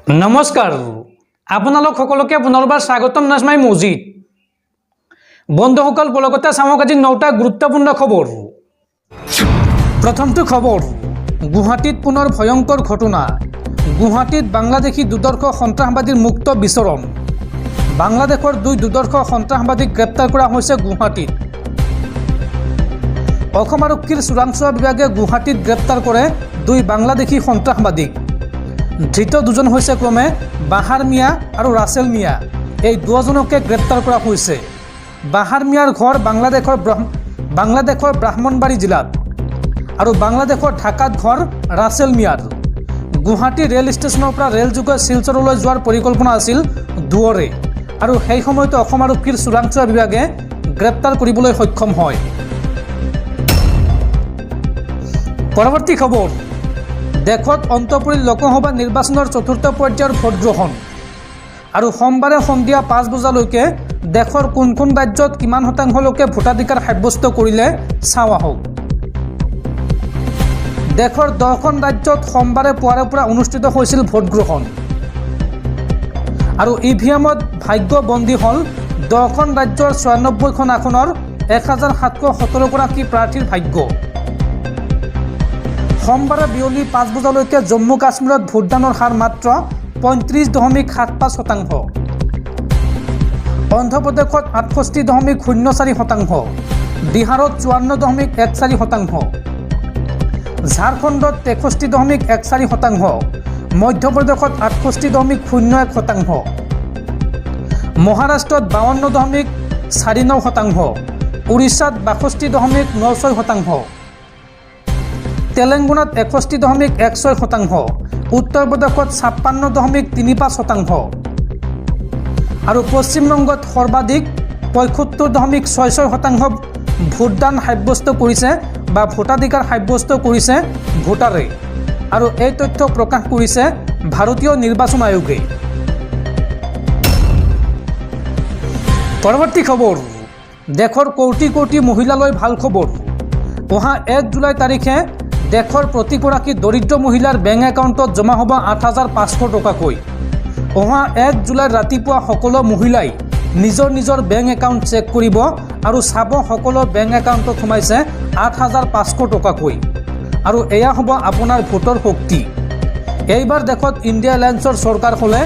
নমস্কাৰ আপোনালোক সকলোকে পুনৰবাৰ স্বাগতম নাজমাই মজিদ বন্ধুসকল কলকাতা চামক আজি 9টা গুৰুত্বপূৰ্ণ খবৰ। প্ৰথমটো খবৰ, গুৱাহাটীত পুনৰ ভয়ংকৰ ঘটনা। গুৱাহাটীত বাংলাদেশী দুদৰ্শ সন্ত্ৰাসবাদীৰ মুক্ত বিচৰণ। বাংলাদেশৰ দুই দুদৰ্শ সন্ত্ৰাসবাদীক গ্ৰেপ্তাৰ কৰা হৈছে গুৱাহাটীত। অসম আৰক্ষীৰ চোৰাংচোৱা বিভাগে গুৱাহাটীত গ্ৰেপ্তাৰ কৰে দুই বাংলাদেশী সন্ত্ৰাসবাদীক। ধৃত দুজন হৈছে ক্ৰমে বাহাৰ মিয়া আৰু ৰাছেল মিয়া। এই দুজনকে গ্ৰেপ্তাৰ কৰা হৈছে। বাহাৰ মিয়াৰ ঘৰ বাংলাদেশৰ ব্ৰাহ্মণবাৰী জিলাত আৰু বাংলাদেশৰ ঢাকাত ঘৰ ৰাছেল মিয়াৰ। গুৱাহাটী ৰেল ষ্টেচনৰ পৰা ৰেলযোগে শিলচৰলৈ যোৱাৰ পৰিকল্পনা আছিল দুয়োৰে, আৰু সেই সময়তে অসম আৰক্ষীৰ চোৰাংচোৱা বিভাগে গ্ৰেপ্তাৰ কৰিবলৈ সক্ষম হয়। পৰৱৰ্তী খবৰ, দেশত অন্ত পৰিল লোকসভা নিৰ্বাচনৰ চতুৰ্থ পৰ্যায়ৰ ভোটগ্ৰহণ। আৰু সোমবাৰে সন্ধিয়া 5 বজালৈকে দেশৰ কোন কোন ৰাজ্যত কিমান শতাংশ লোকে ভোটাধিকাৰ সাব্যস্ত কৰিলে চাওঁ আহক। দেশৰ 10খন ৰাজ্যত সোমবাৰে পুৱাৰে পৰা অনুষ্ঠিত হৈছিল ভোটগ্ৰহণ। আৰু ইভিএমত ভাগ্য বন্দী হ'ল 10খন ৰাজ্যৰ 96খন আসনৰ 1717গৰাকী প্ৰাৰ্থীৰ ভাগ্য। সোমবাৰে বিয়লি 5 বজালৈকে জম্মু কাশ্মীৰত ভোটদানৰ হাৰ মাত্ৰ 35.75%। অন্ধ্ৰপ্ৰদেশত 68.04%, বিহাৰত 54.14%, ঝাৰখণ্ডত 63.14%, মধ্যপ্ৰদেশত 68.01%, মহাৰাষ্ট্ৰত 52.49%, উৰিষ্যাত 62.96%, তেলেংগানাত 61.16%, উত্তৰ প্ৰদেশত 56.35%, আৰু পশ্চিমবংগত সৰ্বাধিক 75.66% ভোটদান সাব্যস্ত কৰিছে বা ভোটাধিকাৰ সাব্যস্ত কৰিছে ভোটাৰে। আৰু এই তথ্য প্ৰকাশ কৰিছে ভাৰতীয় নিৰ্বাচন আয়োগে। পৰৱৰ্তী খবৰ, দেশৰ কোটি কোটি মহিলালৈ ভাল খবৰ। অহা 1 জুলাই তাৰিখে দেশৰ প্ৰতিগৰাকী দৰিদ্ৰ মহিলাৰ বেংক একাউণ্টত জমা হ'ব 8,500 টকাকৈ। অহা 1 জুলাই ৰাতিপুৱা সকলো মহিলাই নিজৰ বেংক একাউণ্ট চেক কৰিব আৰু চাব সকলো বেংক একাউণ্টত সোমাইছে 8,500 টকাকৈ। আৰু এয়া হ'ব আপোনাৰ ভোটৰ শক্তি। এইবাৰ দেশত ইণ্ডিয়া এলায়েন্সৰ চৰকাৰ হ'লে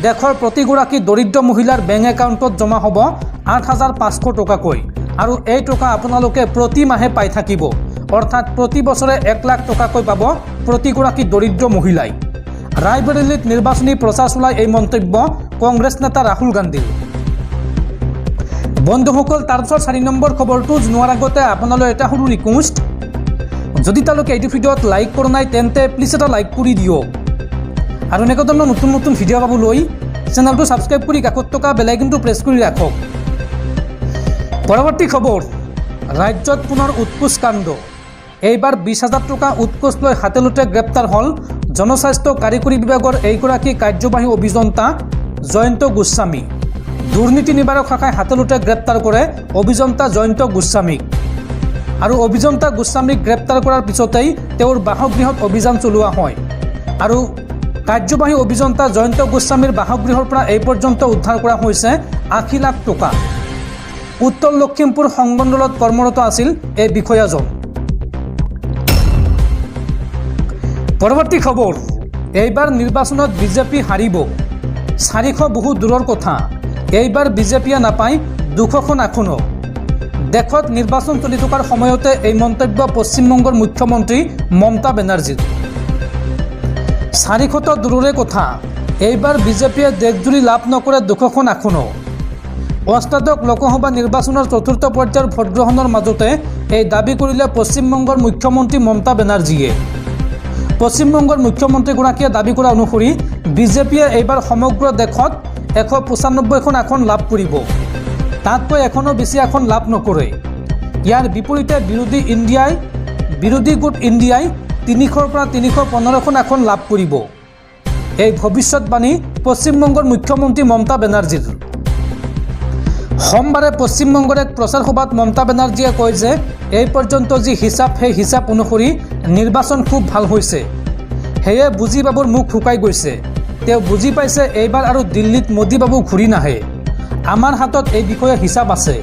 দেশৰ প্ৰতিগৰাকী দৰিদ্ৰ মহিলাৰ বেংক একাউণ্টত জমা হ'ব 8,500 টকাকৈ। আৰু এই টকা আপোনালোকে প্ৰতি মাহে পাই থাকিব, অৰ্থাৎ প্ৰতি বছৰে 1 লাখ টকাকৈ পাব প্ৰতিগৰাকী দৰিদ্ৰ মহিলাই। ৰায়বৰেলীত নিৰ্বাচনী প্ৰচাৰ চলাই এই মন্তব্য কংগ্ৰেছ নেতা ৰাহুল গান্ধীৰ। বন্ধুসকল, তাৰপিছত 4 নম্বৰ খবৰটো জনোৱাৰ আগতে আপোনালৈ এটা সৰু ৰিকুৱেষ্ট, যদি তেওঁলোকে এইটো ভিডিঅ'ত লাইক কৰা নাই তেন্তে প্লিজ এটা লাইক কৰি দিয়ক। আৰু এনেকুৱা ধৰণৰ নতুন নতুন ভিডিঅ' পাবলৈ চেনেলটো ছাবস্ক্ৰাইব কৰি কাষত থকা বেল আইকনটো প্ৰেছ কৰি ৰাখক। পৰৱৰ্তী খবৰ, ৰাজ্যত পুনৰ উৎকোচ কাণ্ড। এইবাৰ 20,000 টকা উৎকোচ লৈ হাতেলোতে গ্ৰেপ্তাৰ হ'ল জনস্বাস্থ্য কাৰিকৰী বিভাগৰ এইগৰাকী কাৰ্যবাহী অভিযন্তা জয়ন্ত গোস্বামী। দুৰ্নীতি নিবাৰক শাখাই হাতেলোতে গ্ৰেপ্তাৰ কৰে অভিযন্তা জয়ন্ত গোস্বামীক। আৰু অভিযন্তা গোস্বামীক গ্ৰেপ্তাৰ কৰাৰ পিছতেই তেওঁৰ বাসগৃহত অভিযান চলোৱা হয়। আৰু কাৰ্যবাহী অভিযন্তা জয়ন্ত গোস্বামীৰ বাসগৃহৰ পৰা এই পৰ্যন্ত উদ্ধাৰ কৰা হৈছে 80 লাখ টকা। উত্তৰ লখিমপুৰ সংমণ্ডলত কৰ্মৰত আছিল এই বিষয়াজন। পৰৱৰ্তী খবৰ, এইবাৰ নিৰ্বাচনত বিজেপি হাৰিব। 400 বহু দূৰৰ কথা, এইবাৰ বিজেপিয়ে নাপায় 200খন আসনো। দেশত নিৰ্বাচন চলি থকাৰ সময়তে এই মন্তব্য পশ্চিমবংগৰ মুখ্যমন্ত্ৰী মমতা বেনাৰ্জীৰ। 400 দূৰৰে কথা, এইবাৰ বিজেপিয়ে দেশজুৰি লাভ নকৰে 200খন আসনো। অষ্টাদশ লোকসভা নিৰ্বাচনৰ চতুৰ্থ পৰ্যায়ৰ ভোটগ্ৰহণৰ মাজতে এই দাবী কৰিলে পশ্চিমবংগৰ মুখ্যমন্ত্ৰী মমতা বেনাৰ্জীয়ে। পশ্চিমবংগৰ মুখ্যমন্ত্ৰীগৰাকীয়ে দাবী কৰা অনুসৰি বিজেপিয়ে এইবাৰ সমগ্ৰ দেশত 195খন আসন লাভ কৰিব, তাতকৈ এখনো বেছি আসন লাভ নকৰে। ইয়াৰ বিপৰীতে বিৰোধী গোট ইণ্ডিয়াই 300ৰ পৰা 315খন আসন লাভ কৰিব। এই ভৱিষ্যতবাণী পশ্চিমবংগৰ মুখ্যমন্ত্ৰী মমতা বেনাৰ্জীৰ। সোমবাৰে পশ্চিমবংগৰ এক প্ৰচাৰ সভাত মমতা বেনাৰ্জীয়ে কয় যে এই পৰ্যন্ত যি হিচাপ সেই হিচাপ অনুসৰি নিৰ্বাচন খুব ভাল হৈছে। হেয়ে বুজি বাবুৰ মুখ শুকাই গৈছে। তেওঁ বুজি পাইছে এইবাৰ আৰু দিল্লীত মোদীবাবু ঘূৰি নাহে। আমাৰ হাতত এই বিষয়ে হিচাপ আছে।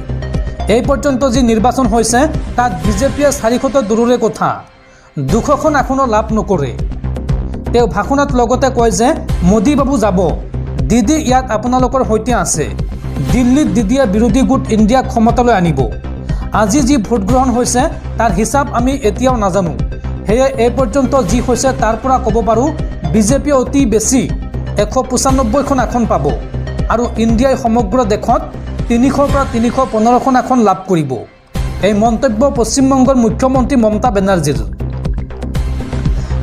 এই পৰ্যন্ত যি নিৰ্বাচন হৈছে তাত বিজেপিয়ে 400 দূৰৰে কথা 200খন আসনো লাভ নকৰে। তেওঁ ভাষণত লগতে কয় যে মোদীবাবু যাব, দিদি ইয়াত আপোনালোকৰ সৈতে আছে। দিল্লীত দিদিয়ে বিৰোধী গোট ইণ্ডিয়াক ক্ষমতালৈ আনিব। আজি যি ভোট গ্ৰহণ হৈছে তাৰ হিচাপ আমি এতিয়াও নাজানো। সেয়ে এই পৰ্যন্ত যি হৈছে তাৰ পৰা ক'ব পাৰোঁ বিজেপিয়ে অতি বেছি 195খন আসন পাব আৰু ইণ্ডিয়াই সমগ্ৰ দেশত 300ৰ পৰা 315খন আসন লাভ কৰিব। এই মন্তব্য পশ্চিমবংগৰ মুখ্যমন্ত্ৰী মমতা বেনাৰ্জীৰ।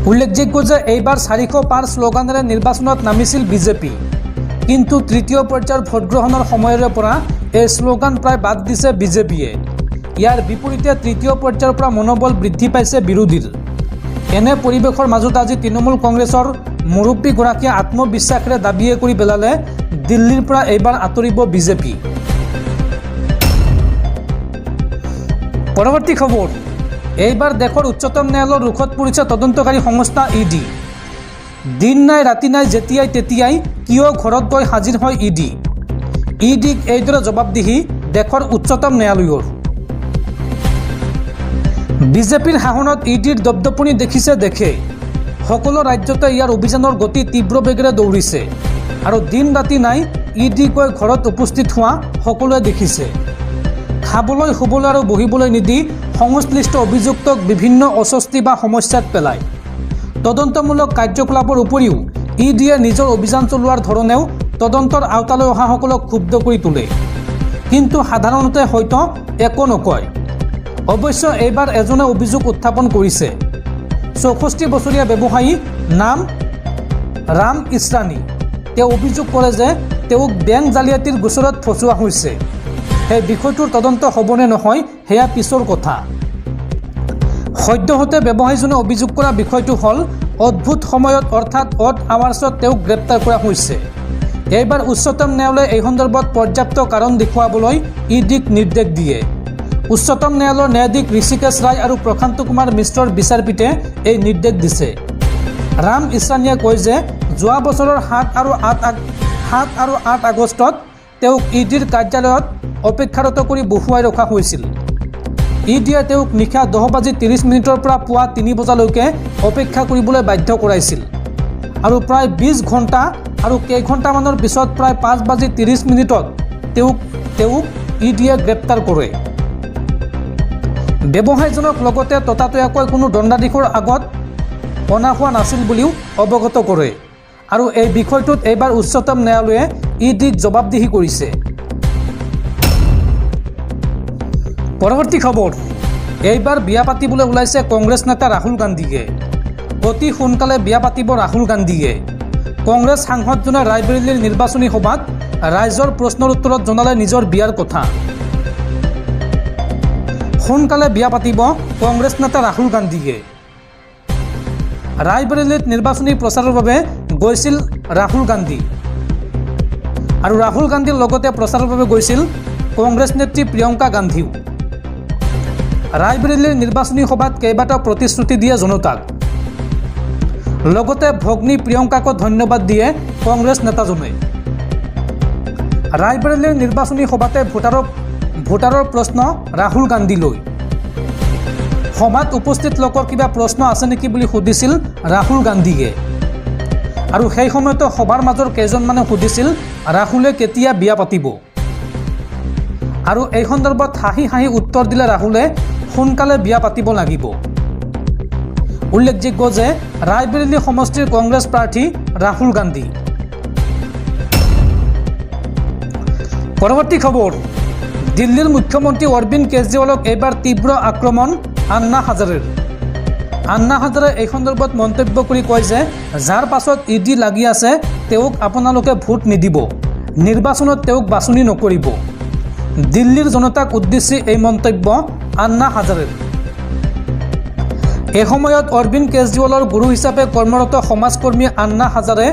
উল্লেখযোগ্য যে এইবাৰ 400 পাৰ শ্লোগানেৰে নিৰ্বাচনত নামিছিল বিজেপি, কিন্তু তৃতীয় পৰ্যায়ৰ ভোটগ্ৰহণৰ সময়ৰে পৰা এই শ্লোগান প্ৰায় বাদ দিছে বিজেপিয়ে। ইয়াৰ বিপৰীতে তৃতীয় পৰ্যায়ৰ পৰা মনোবল বৃদ্ধি পাইছে বিৰোধীৰ। এনে পৰিৱেশৰ মাজত আজি তৃণমূল কংগ্ৰেছৰ মুৰব্বীগৰাকীয়ে আত্মবিশ্বাসেৰে দাবীয়ে কৰি পেলালে দিল্লীৰ পৰা এইবাৰ আঁতৰিব বিজেপি। পৰৱৰ্তী খবৰ, এইবাৰ দেশৰ উচ্চতম ন্যায়ালয়ৰ ৰুখত পৰিছে তদন্তকাৰী সংস্থা ইডি। দিন নাই ৰাতি নাই যেতিয়াই তেতিয়াই কিয় ঘৰত গৈ হাজিৰ হয় ইডি। ইডিক এইদৰে জবাবদিহি দেশৰ উচ্চতম ন্যায়ালয়ৰ। বিজেপিৰ শাসনত ইডিৰ দপদপনি দেখিছে দেশে। সকলো ৰাজ্যতে ইয়াৰ অভিযানৰ গতি তীব্ৰ বেগেৰে দৌৰিছে আৰু দিন ৰাতি নাই ইডি গৈ ঘৰত উপস্থিত হোৱা সকলোৱে দেখিছে। খাবলৈ শুবলৈ আৰু বহিবলৈ নিদি সংশ্লিষ্ট অভিযুক্তক বিভিন্ন অস্বস্তি বা সমস্যাত পেলায়। তদন্তমূলক কাৰ্যকলাপৰ উপৰিও ইডিয়ে নিজৰ অভিযান চলোৱাৰ ধৰণেও তদন্তৰ আওতালৈ অহাসকলক ক্ষুব্ধ কৰি তোলে, কিন্তু সাধাৰণতে হয়তো একো নকয়। অৱশ্যে এইবাৰ এজনে অভিযোগ উত্থাপন কৰিছে। 64 বছৰীয়া ব্যৱসায়ী নাম ৰাম ইছৰানী। তেওঁ অভিযোগ কৰে যে তেওঁক বেংক জালিয়াতিৰ গোচৰত ফচুৱা হৈছে। সেই বিষয়টোৰ তদন্ত হ'বনে নহয় সেয়া পিছৰ কথা। সদ্যহতে ব্যৱসায়ীজনে অভিযোগ কৰা বিষয়টো হ'ল অদ্ভুত সময়ত অৰ্থাৎ অড আৱাৰ্ছত তেওঁক গ্ৰেপ্তাৰ কৰা হৈছে। এইবাৰ উচ্চতম ন্যায়ালয়ে এই সন্দৰ্ভত পৰ্যাপ্ত কাৰণ দেখুৱাবলৈ ইডিক নিৰ্দেশ দিয়ে। উচ্চতম ন্যায়ালয়ৰ ন্যায়াধীশ ঋষিকেশ ৰায় আৰু প্ৰশান্ত কুমাৰ মিশ্ৰৰ বিচাৰপীঠে এই নিৰ্দেশ দিছে। ৰাম ইছৰানীয়ে কয় যে যোৱা বছৰৰ 7 আৰু 8 আগষ্টত তেওঁক ইডিৰ কাৰ্যালয়ত অপেক্ষাৰত কৰি বহুৱাই ৰখা হৈছিল। ইডিয়ে তেওঁক নিশা 10:30 পৰা পুৱা 3 বজালৈকে অপেক্ষা কৰিবলৈ বাধ্য কৰাইছিল আৰু প্ৰায় 20 ঘণ্টা আৰু কেইঘণ্টামানৰ পিছত প্ৰায় 5:30 তেওঁক ইডিয়ে গ্ৰেপ্তাৰ কৰে। ব্যৱসায়ীজনক লগতে ততাতৈয়াকৈ কোনো দণ্ডাধীশৰ আগত অনা হোৱা নাছিল বুলিও অৱগত কৰে আৰু এই বিষয়টোত এইবাৰ উচ্চতম ন্যায়ালয়ে ইডিক জবাবদিহি কৰিছে। পৰৱৰ্তী খবৰ, এইবাৰ বিয়া পাতিবলৈ ওলাইছে কংগ্ৰেছ নেতা ৰাহুল গান্ধীয়ে। অতি সোনকালে বিয়া পাতিব ৰাহুল গান্ধীয়ে। কংগ্ৰেছ সাংসদজনে ৰায়বেৰেলীৰ নিৰ্বাচনী সভাত ৰাইজৰ প্ৰশ্নৰ উত্তৰত জনালে নিজৰ বিয়াৰ কথা। সোনকালে বিয়া পাতিব কংগ্ৰেছ নেতা ৰাহুল গান্ধীয়ে। ৰায়বেৰেলীত নিৰ্বাচনী প্ৰচাৰৰ বাবে গৈছিল ৰাহুল গান্ধী আৰু ৰাহুল গান্ধীৰ লগতে প্ৰচাৰৰ বাবে গৈছিল কংগ্ৰেছ নেত্ৰী প্ৰিয়ংকা গান্ধীও। ৰায়বেৰেলীৰ নিৰ্বাচনী সভাত কেইবাটাও প্ৰতিশ্ৰুতি দিয়ে জনতাক। লগতে ভগ্নী প্ৰিয়ংকাকো ধন্যবাদ দিয়ে কংগ্ৰেছ নেতাজনে। ৰায়বেৰেলীৰ নিৰ্বাচনী সভাতে ভোটাৰৰ প্ৰশ্ন ৰাহুল গান্ধীলৈ। সভাত উপস্থিত লোকৰ কিবা প্ৰশ্ন আছে নেকি বুলি সুধিছিল ৰাহুল গান্ধীয়ে আৰু সেই সময়তে সভাৰ মাজৰ কেইজনমানে সুধিছিল ৰাহুলে কেতিয়া বিয়া পাতিব আৰু এই সন্দৰ্ভত হাঁহি হাঁহি উত্তৰ দিলে ৰাহুলে সোনকালে বিয়া পাতিব লাগিব। উল্লেখযোগ্য যে ৰায়বেৰেলী সমষ্টিৰ কংগ্ৰেছ প্ৰাৰ্থী ৰাহুল গান্ধী। পৰৱৰ্তী খবৰ, দিল্লীৰ মুখ্যমন্ত্ৰী অৰবিন্দ কেজৰিৱালক এইবাৰ তীব্ৰ আক্ৰমণ আন্না হাজাৰেৰ। আন্না হাজাৰে এই সন্দৰ্ভত মন্তব্য কৰি কয় যে যাৰ পাছত ইডি লাগি আছে তেওঁক আপোনালোকে ভোট নিদিব, নিৰ্বাচনত তেওঁক বাছনি নকৰিব। দিল্লীৰ জনতাক উদ্দেশ্যি এই মন্তব্য আন্না হাজাৰেৰ। এই সময়ত অৰবিন্দ কেজৰিৱালৰ গুৰু হিচাপে কৰ্মৰত সমাজকৰ্মী আন্না হাজাৰে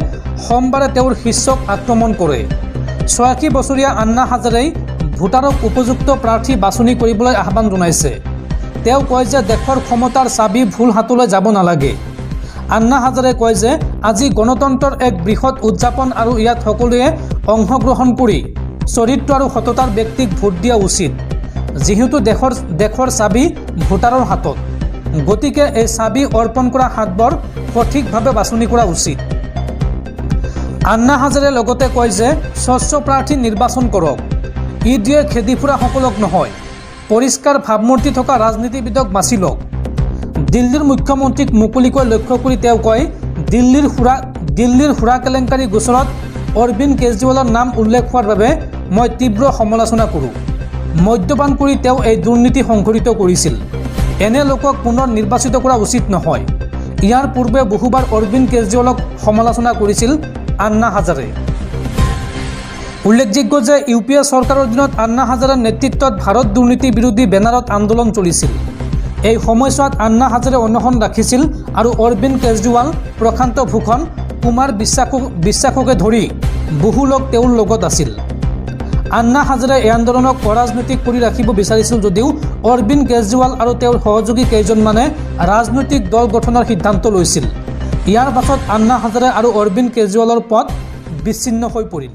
সোমবাৰে তেওঁৰ শিষ্যক আক্ৰমণ কৰে। 86 বছৰীয়া আন্না হাজাৰেই ভোটাৰক উপযুক্ত প্ৰাৰ্থী বাছনি কৰিবলৈ আহ্বান জনাইছে। তেওঁ কয় যে দেশৰ ক্ষমতাৰ চাবি ভুল হাতলৈ যাব নালাগে আন্না হাজাৰে কয় যে আজি গণতন্ত্ৰৰ এক বৃহৎ উদযাপন আৰু ইয়াত সকলোৱে অংশগ্ৰহণ কৰি চৰিত্ৰ আৰু সততাৰ ব্যক্তিক ভোট দিয়া উচিত, যিহেতু দেশৰ চাবি ভোটাৰৰ হাতত। গতিকে এই চাবি অৰ্পণ কৰা হাতবোৰ সঠিকভাৱে বাছনি কৰা উচিত। আন্না হাজাৰে লগতে কয় যে স্বচ্ছ প্ৰাৰ্থী নিৰ্বাচন কৰক। ইডিয়ে খেদি ফুৰাসকলক নহয়, পৰিষ্কাৰ ভাৱমূৰ্তি থকা ৰাজনীতিবিদক বাছি লওক। দিল্লীৰ মুখ্যমন্ত্ৰীক মুকলিকৈ লক্ষ্য কৰি তেওঁ কয়, দিল্লীৰ সুৰা কেলেংকাৰী গোচৰত অৰবিন্দ কেজৰিৱালৰ নাম উল্লেখ হোৱাৰ বাবে মই তীব্ৰ সমালোচনা কৰোঁ। মদ্যপান কৰি তেওঁ এই দুৰ্নীতি সংঘটিত কৰিছিল। এনে লোকক পুনৰ নিৰ্বাচিত কৰা উচিত নহয়। ইয়াৰ পূৰ্বে বহুবাৰ অৰবিন্দ কেজৰিৱালক সমালোচনা কৰিছিল আন্না হাজাৰে। উল্লেখযোগ্য যে ইউপিএ চৰকাৰৰ দিনত আন্না হাজাৰেৰ নেতৃত্বত ভাৰত দুৰ্নীতি বিৰোধী বেনাৰত আন্দোলন চলিছিল। এই সময়ছোৱাত আন্না হাজাৰে অনশন ৰাখিছিল আৰু অৰবিন্দ কেজৰিৱাল, প্ৰশান্ত ভূষণ, কুমাৰ বিশ্বাসকে ধৰি বহু লোক তেওঁৰ লগত আছিল। আন্না হাজাৰে এই আন্দোলনক অৰাজনৈতিক কৰি ৰাখিব বিচাৰিছিল যদিও অৰবিন্দ কেজৰিৱাল আৰু তেওঁৰ সহযোগী কেইজনমানে ৰাজনৈতিক দল গঠনৰ সিদ্ধান্ত লৈছিল। ইয়াৰ পাছত আন্না হাজাৰে আৰু অৰবিন্দ কেজৰিৱালৰ পথ বিচ্ছিন্ন হৈ পৰিল।